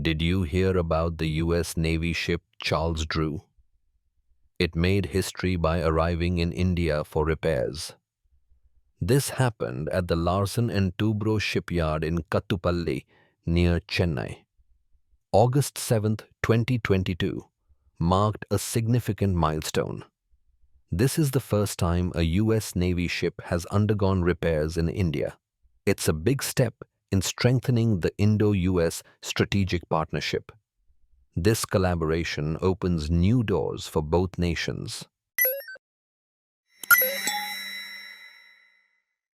Did you hear about the US Navy ship Charles Drew? It made history by arriving in India for repairs. This happened at the Larsen and Toubro shipyard in Kattupalli near Chennai. August 7, 2022 marked a significant milestone. This is the first time a US Navy ship has undergone repairs in India. It's a big step in strengthening the Indo-US strategic partnership. This collaboration opens new doors for both nations.